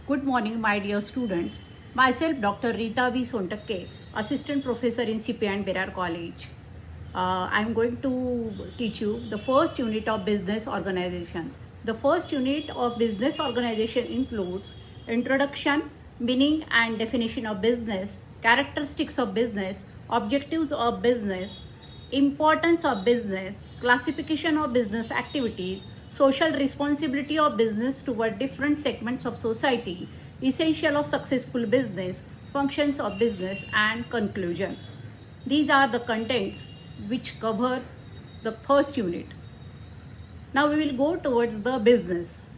Good morning, my dear students. Myself, Dr. Rita V. Sontakke, Assistant Professor in CP and Berar College. I am going to teach you the first unit of business organization. The first unit of business organization includes introduction, meaning and definition of business, characteristics of business, objectives of business, importance of business, classification of business activities, social responsibility of business toward different segments of society, essential of successful business, functions of business, and conclusion. These are the contents which covers the first unit. Now we will go towards the business.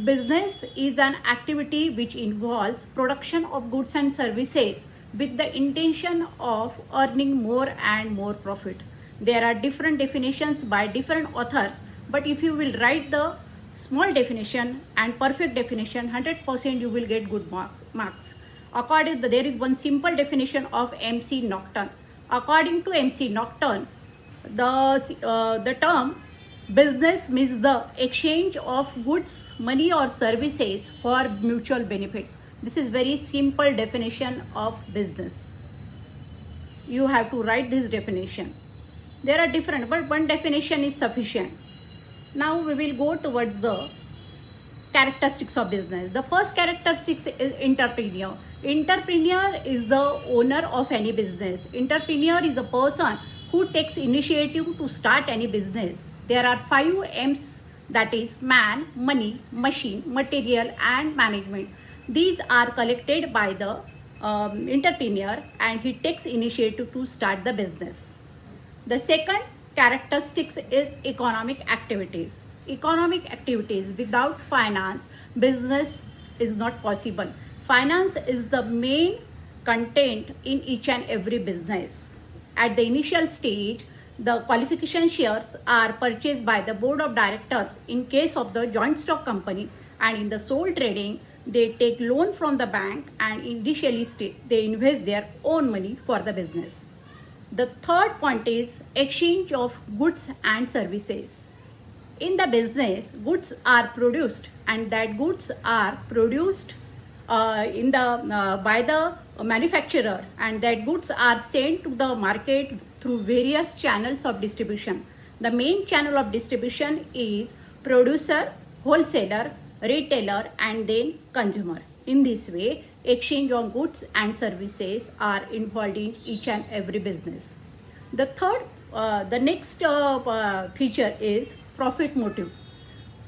Business is an activity which involves production of goods and services with the intention of earning more and more profit. There are different definitions by different authors, but if you will write the small definition and perfect definition, 100% you will get good marks. There is one simple definition of MC Nocturne. According to MC Nocturne, the term business means the exchange of goods, money or services for mutual benefits. This is very simple definition of business. You have to write this definition. There are different, but one definition is sufficient. Now we will go towards the characteristics of business. The first characteristics is entrepreneur. Entrepreneur is the owner of any business. Entrepreneur is a person who takes initiative to start any business. There are 5 M's, that is man, money, machine, material and management. These are collected by the entrepreneur and he takes initiative to start the business. The second characteristics is economic activities. Economic activities, without finance, business is not possible. Finance is the main content in each and every business. At the initial stage, the qualification shares are purchased by the board of directors in case of the joint stock company, and in the sole trading, they take loan from the bank and initially they invest their own money for the business. The third point is exchange of goods and services. In the business, goods are produced and that goods are produced by the manufacturer, and that goods are sent to the market through various channels of distribution. The main channel of distribution is producer, wholesaler, retailer and then consumer. In this way, exchange of goods and services are involved in each and every business. The next feature is profit motive.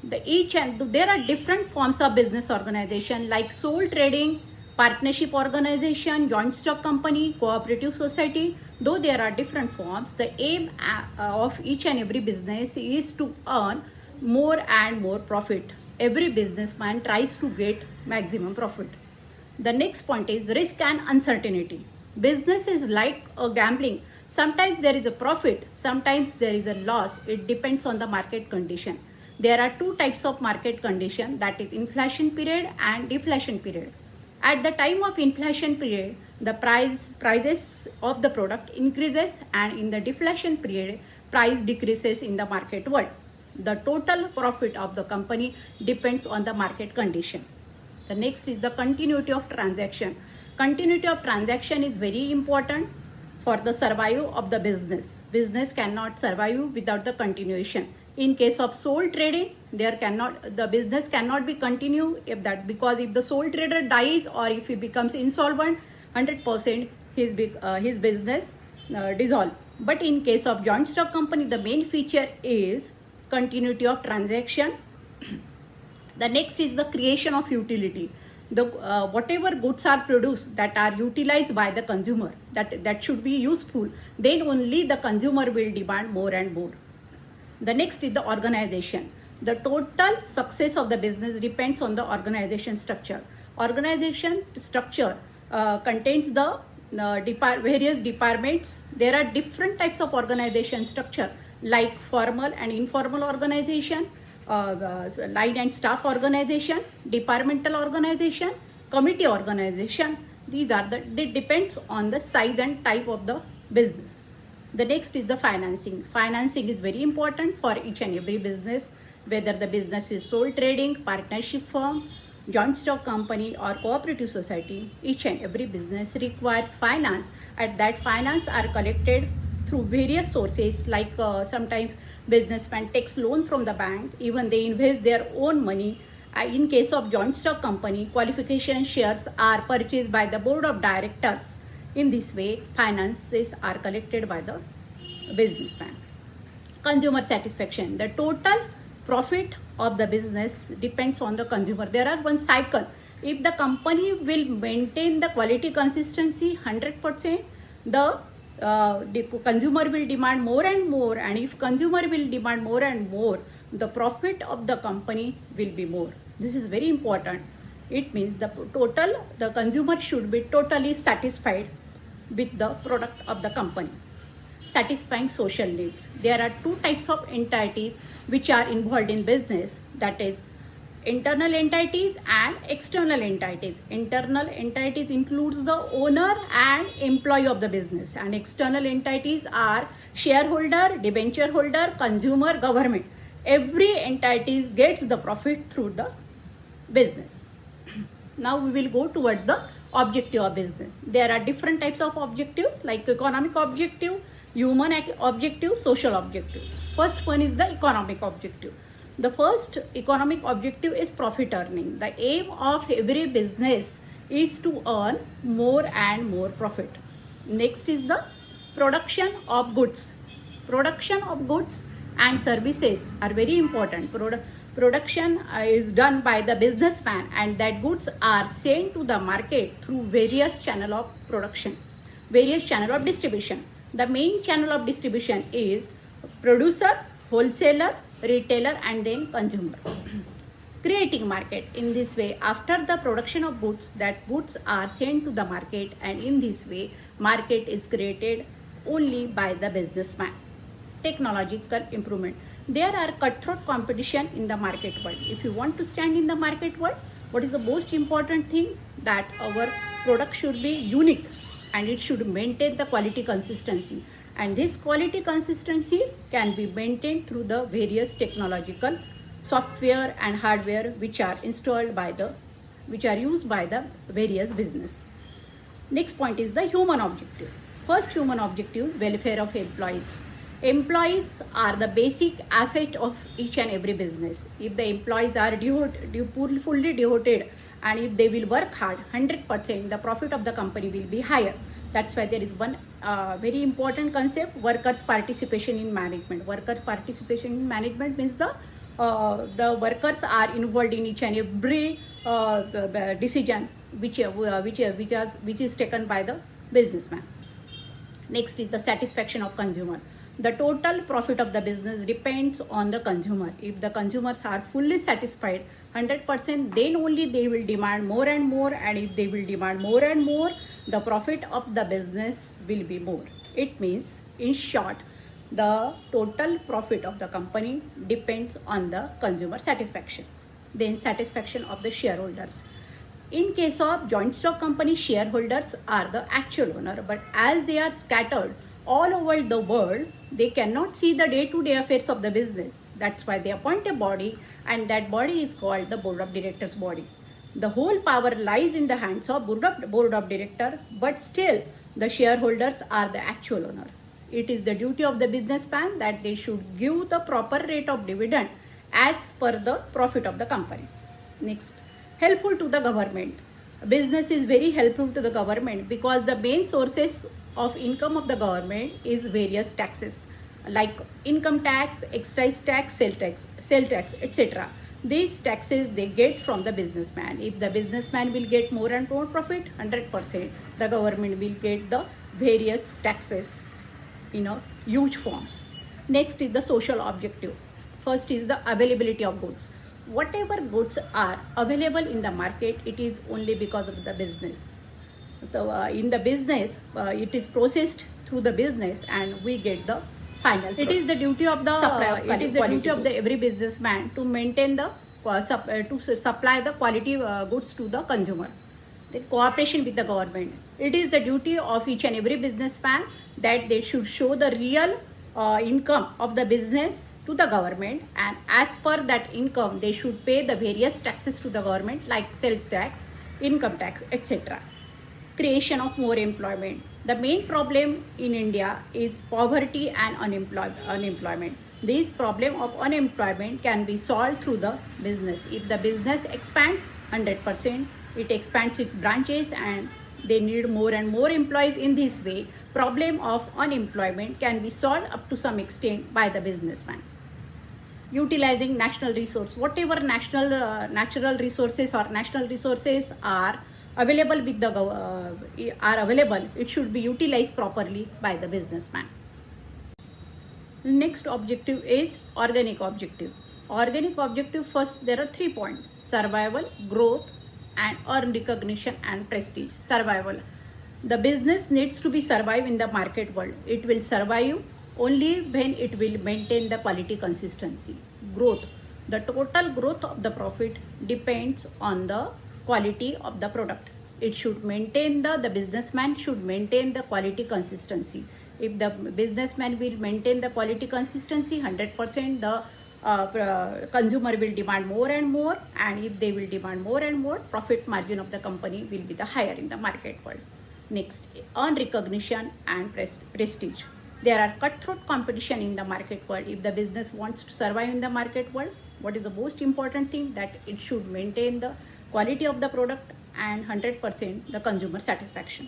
There are different forms of business organization like sole trading, partnership organization, joint stock company, cooperative society. Though there are different forms, the aim of each and every business is to earn more and more profit. Every businessman tries to get maximum profit. The next point is risk and uncertainty. Business is like a gambling. Sometimes there is a profit, sometimes there is a loss. It depends on the market condition. There are 2 types of market condition, that is inflation period and deflation period. At the time of inflation period, the prices of the product increases, and in the deflation period, price decreases in the market world. The total profit of the company depends on the market condition. The next is the continuity of transaction. Continuity of transaction is very important for the survival of the business. Business cannot survive without the continuation. In case of sole trading, the business cannot be continued because if the sole trader dies or if he becomes insolvent, 100% his business dissolve. But in case of joint stock company, the main feature is continuity of transaction. The next is the creation of utility. Whatever goods are produced that are utilized by the consumer, that should be useful, then only the consumer will demand more and more. The next is the organization. The total success of the business depends on the organization structure. Organization structure contains the various departments. There are different types of organization structure like formal and informal organization, line and staff organization, departmental organization, committee organization. They depends on the size and type of the business. The next is the financing. Financing is very important for each and every business, whether the business is sole trading, partnership firm, joint stock company or cooperative society, each and every business requires finance, and that finance are collected through various sources, like sometimes businessman takes loan from the bank, even they invest their own money. In case of joint stock company, qualification shares are purchased by the board of directors. In this way, finances are collected by the businessman. Consumer satisfaction. The total profit of the business depends on the consumer. There are one cycle. If the company will maintain the quality consistency 100%, the consumer will demand more and more, and if consumer will demand more and more, the profit of the company will be more. This is very important. It means the consumer should be totally satisfied with the product of the company. Satisfying social needs. There are two types of entities which are involved in business, that is internal entities and external entities. Internal entities includes the owner and employee of the business, and external entities are shareholder, debenture holder, consumer, government. Every entity gets the profit through the business. Now we will go towards the objective of business. There are different types of objectives, like economic objective, human objective, social objective. First one is the economic objective. The first economic objective is profit earning. The aim of every business is to earn more and more profit. Next is the production of goods. Production of goods and services are very important. Production is done by the businessman, and that goods are sent to the market through various channel of production, various channel of distribution. The main channel of distribution is producer, wholesaler, retailer, and then consumer. Creating market. In this way, after the production of goods, that goods are sent to the market, and in this way, market is created only by the businessman. Technological improvement. There are cutthroat competition in the market world. If you want to stand in the market world, what is the most important thing? That our product should be unique and it should maintain the quality consistency. And this quality consistency can be maintained through the various technological software and hardware which are used by the various business. Next point is the human objective. First human objective is welfare of employees. Employees are the basic asset of each and every business. If the employees are fully devoted, and if they will work hard 100%, the profit of the company will be higher. That's why there is one very important concept, workers' participation in management. Worker participation in management means the workers are involved in each and every decision which is taken by the businessman. Next is the satisfaction of consumer. The total profit of the business depends on the consumer. If the consumers are fully satisfied 100%, then only they will demand more and more, and if they will demand more and more, the profit of the business will be more. It means, in short, the total profit of the company depends on the consumer satisfaction. Then satisfaction of the shareholders. In case of joint stock company, shareholders are the actual owner, but as they are scattered all over the world, they cannot see the day-to-day affairs of the business. That's why they appoint a body, and that body is called the board of directors body. The whole power lies in the hands of board of director, but still the shareholders are the actual owner. It is the duty of the businessman that they should give the proper rate of dividend as per the profit of the company. Next, helpful to the government. Business is very helpful to the government because the main sources of income of the government is various taxes like income tax, excise tax, sale tax, etc. These taxes they get from the businessman. If the businessman will get more and more profit, 100%, the government will get the various taxes in a huge form. Next is the social objective. First is the availability of goods. Whatever goods are available in the market, it is only because of the business. So, in the business, it is processed through the business, and we get the final. It is the duty of the every businessman to maintain the to supply the quality goods to the consumer. The cooperation with the government. It is the duty of each and every businessman that they should show the real income of the business to the government, and as per that income they should pay the various taxes to the government like sales tax, income tax, etc. Creation of more employment. The main problem in India is poverty and unemployment. This problem of unemployment can be solved through the business. If the business expands 100%, it expands its branches and they need more and more employees. In this way, problem of unemployment can be solved up to some extent by the businessman. Utilizing national resource. Whatever natural resources or national resources are available with the it should be utilized properly by the businessman. Next objective is organic objective. Organic objective, first there are 3 points: survival, growth, and earn recognition and prestige. Survival. The business needs to be survive in the market world. It will survive only when it will maintain the quality consistency. Growth. The total growth of the profit depends on the quality of the product. It should maintain the businessman should maintain the quality consistency. If the businessman will maintain the quality consistency, 100% the consumer will demand more and more, and if they will demand more and more, profit margin of the company will be the higher in the market world. Next, earn recognition and prestige. There are cutthroat competition in the market world. If the business wants to survive in the market world, what is the most important thing? That it should maintain the quality of the product and 100% the consumer satisfaction.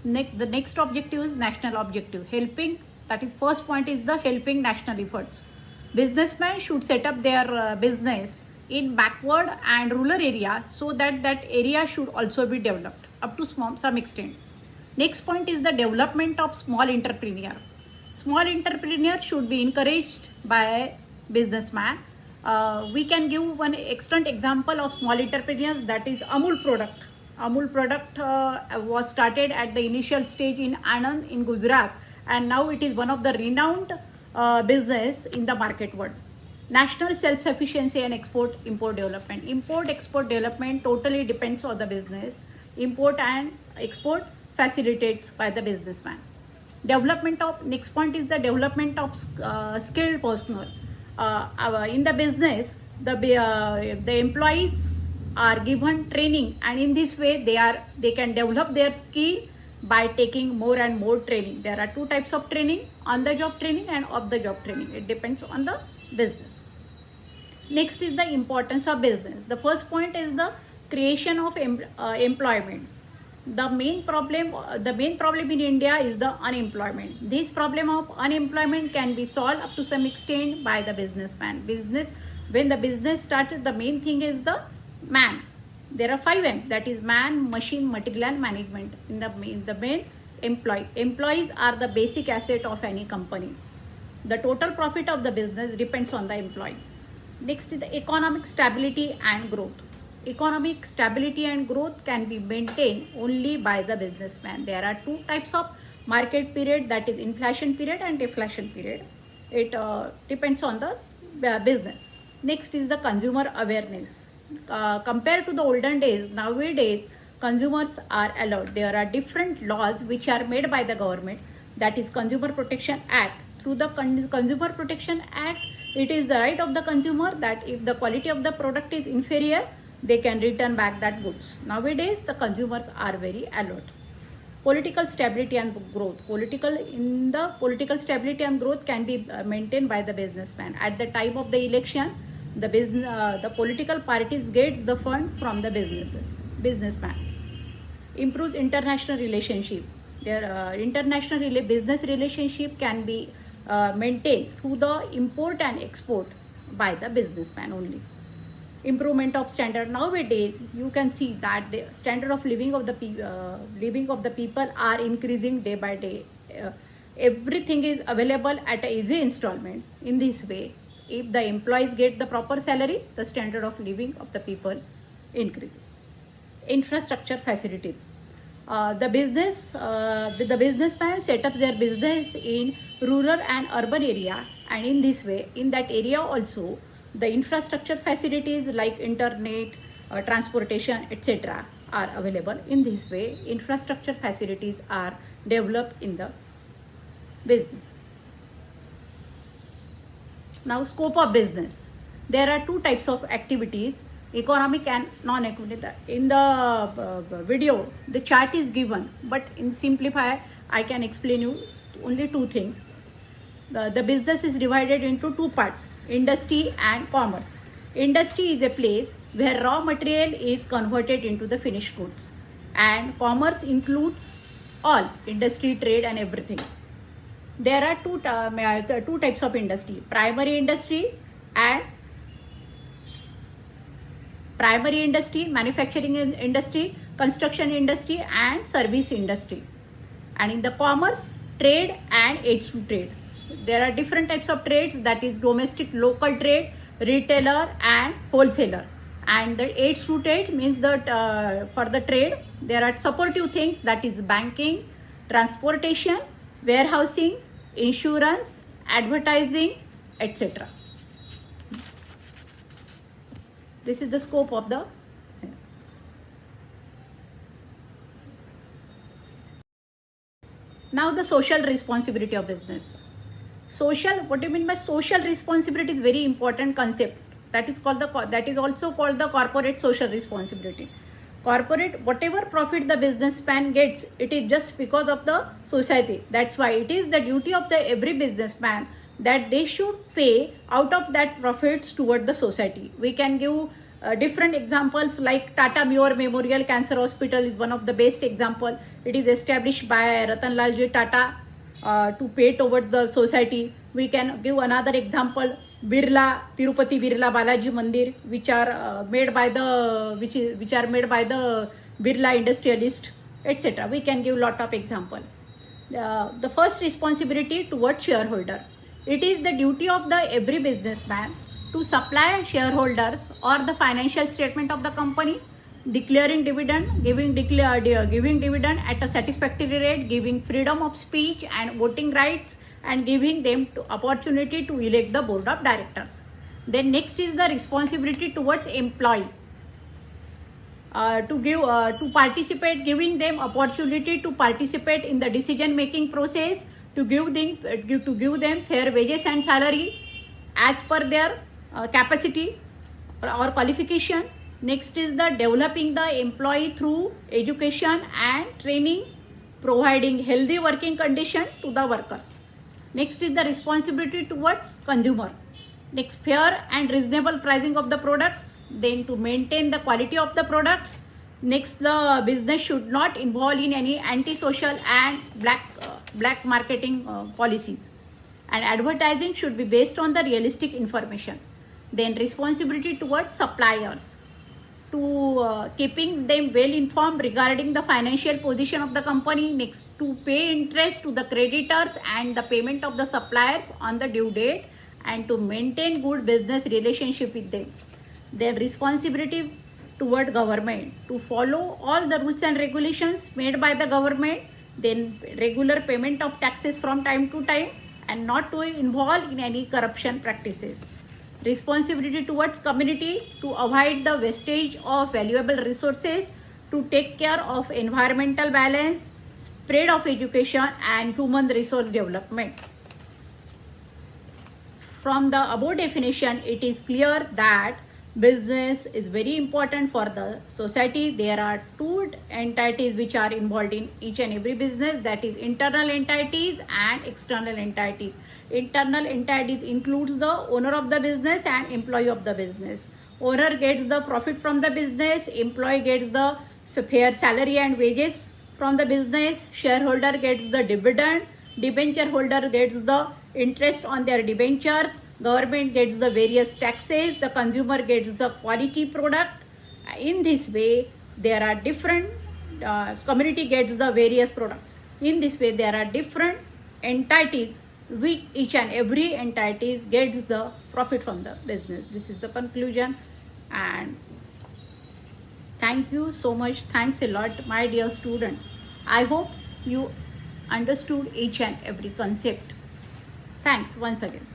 The next objective is national objective. Helping, that is first point is the helping national efforts. Businessmen should set up their business in backward and rural area so that that area should also be developed up to some extent. Next point is the development of small entrepreneur. Small entrepreneur should be encouraged by businessman. We can give one excellent example of small entrepreneurs, that is Amul product. Amul product was started at the initial stage in Anand in Gujarat, and now it is one of the renowned business in the market world. National self-sufficiency and export-import development. Import-export development totally depends on the business. Import and export facilitates by the businessman. Development of, next point is the development of skilled personnel. In the business, the employees are given training, and in this way they can develop their skill by taking more and more training. There are 2 types of training: on the job training and off the job training. It depends on the business. Next is the importance of business. The first point is the creation of employment. The main problem in India is the unemployment. This problem of unemployment can be solved up to some extent by the businessman. When the business starts, the main thing is the man. There are 5 M's, that is man, machine, material, and management. In the main employee. Employees are the basic asset of any company. The total profit of the business depends on the employee. Next is the economic stability and growth. Economic stability and growth can be maintained only by the businessman. There are 2 types of market period, that is inflation period and deflation period. It depends on the business. Next is the consumer awareness. Compared to the olden days, nowadays consumers are allowed. There are different laws which are made by the government, that is Consumer Protection Act. Through the Consumer Protection Act, it is the right of the consumer that if the quality of the product is inferior, they can return back that goods. Nowadays, the consumers are very alert. Political stability and growth. Political stability and growth can be maintained by the businessman. At the time of the election, the political parties gets the fund from the businessman. Improves international relationship. Their business relationship can be maintained through the import and export by the businessman only. Improvement of standard. Nowadays, you can see that the standard of living of the people are increasing day by day. Everything is available at an easy installment. In this way, if the employees get the proper salary, the standard of living of the people increases. Infrastructure facilities. The businessman set up their business in rural and urban area, and in this way, in that area also, the infrastructure facilities like internet, transportation, etc. are available. In this way, infrastructure facilities are developed in the business. Now, scope of business. There are two types of activities, economic and non-economic. In the video, the chart is given, but in simplify, I can explain you only two things. The business is divided into two parts, industry and commerce. Industry is a place where raw material is converted into the finished goods, and commerce includes all industry, trade and everything. There are two types of industry, primary industry, manufacturing industry, construction industry and service industry. And in the commerce, trade and aids to trade. There are different types of trades, that is domestic local trade, retailer and wholesaler. And the aids to trade means that for the trade there are supportive things, that is banking, transportation, warehousing, insurance, advertising, etc. This is the scope of the. Now the social responsibility of business. Social, what do you mean by social responsibility is very important concept. That is also called the corporate social responsibility. Corporate, whatever profit the businessman gets, it is just because of the society. That's why it is the duty of the every businessman that they should pay out of that profits toward the society. We can give different examples like Tata Muir Memorial Cancer Hospital is one of the best example. It is established by Ratanlalji Tata to pay towards the society. We can give another example, Tirupati Birla Balaji Mandir, which are made by the Birla industrialist, etc. We can give lot of example. The first responsibility towards shareholder. It is the duty of the every businessman to supply shareholders or the financial statement of the company, declaring dividend, giving dividend at a satisfactory rate, giving freedom of speech and voting rights, and giving them opportunity to elect the board of directors. Then next is the responsibility towards employee. Giving them opportunity to participate in the decision making process, to give them fair wages and salary as per their capacity or qualification. Next is the developing the employee through education and training, providing healthy working condition to the workers. Next is the responsibility towards consumer. Next, fair and reasonable pricing of the products. Then to maintain the quality of the products. Next, the business should not involve in any antisocial and black marketing policies. And advertising should be based on the realistic information. Then responsibility towards suppliers, to keeping them well informed regarding the financial position of the company. Next, to pay interest to the creditors and the payment of the suppliers on the due date, and to maintain good business relationship with them. Then responsibility toward government, to follow all the rules and regulations made by the government. Then regular payment of taxes from time to time, and not to involve in any corruption practices. Responsibility towards community, to avoid the wastage of valuable resources, to take care of environmental balance, spread of education and human resource development. From the above definition, it is clear that business is very important for the society. There are two entities which are involved in each and every business, that is internal entities and external entities. Internal entities includes the owner of the business and employee of the business. Owner gets the profit from the business, employee gets the fair salary and wages from the business, shareholder gets the dividend, debenture holder gets the interest on their debentures, government gets the various taxes, the consumer gets the quality product. In this way, there are different, community gets the various products. In this way, there are different entities, which each and every entity gets the profit from the business. This is the conclusion, and thank you so much. Thanks a lot, my dear students. I hope you understood each and every concept. Thanks once again.